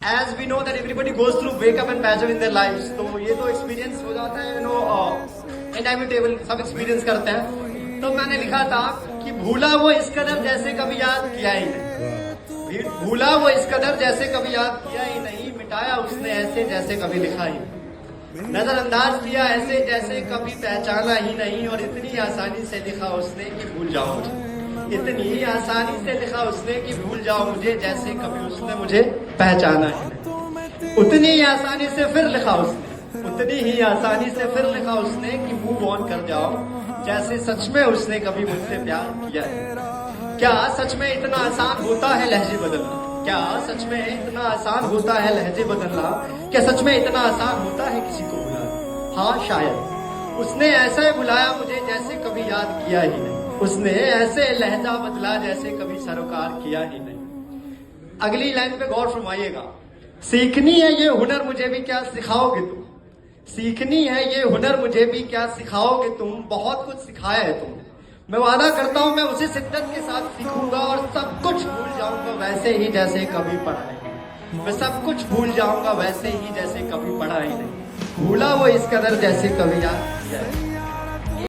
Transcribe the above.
As we know that everybody goes through breakup and passion in their lives, तो ये तो experience हो जाता है, इनएविटेबल, सब एक्सपीरियंस करते हैं। तो मैंने लिखा था कि भूला वो इस कदर जैसे कभी याद किया ही नहीं, भूला वो इस कदर जैसे कभी याद किया ही नहीं, मिटाया उसने ऐसे जैसे कभी लिखा ही नहीं, नजरअंदाज किया ऐसे जैसे कभी पहचाना ही नहीं, और इतनी आसानी से लिखा उसने कि भूल जाओ मुझे, इतनी ही आसानी से लिखा उसने कि भूल जाओ मुझे, जैसे कभी उसने मुझे पहचाना ही नहीं। उतनी ही आसानी से फिर लिखा उसने, उतनी ही आसानी से फिर लिखा उसने कि मूव ऑन कर जाओ, जैसे सच में उसने कभी मुझसे प्यार किया है। क्या सच में इतना आसान होता है लहजे बदलना? क्या सच में इतना आसान होता है लहजे बदलना? क्या सच में इतना आसान होता है किसी को भुलाना? हाँ शायद उसने ऐसा बुलाया मुझे जैसे कभी याद किया ही नहीं, उसने ऐसे लहजा बदला जैसे कभी सरोकार किया ही नहीं। अगली लाइन पे गौर फरमाइएगा। सीखनी है ये हुनर मुझे भी क्या सिखाओगे तुम, सीखनी है ये हुनर मुझे भी क्या सिखाओगे तुम, बहुत कुछ सिखाया है तुम, मैं वादा करता हूं मैं उसी शिद्दत के साथ सीखूंगा, और सब कुछ भूल जाऊंगा वैसे ही जैसे कभी पढ़ा नहीं, मैं सब कुछ भूल जाऊंगा वैसे ही जैसे कभी पढ़ा ही नहीं, भूला वो इस कदर जैसे कभी याद किया है।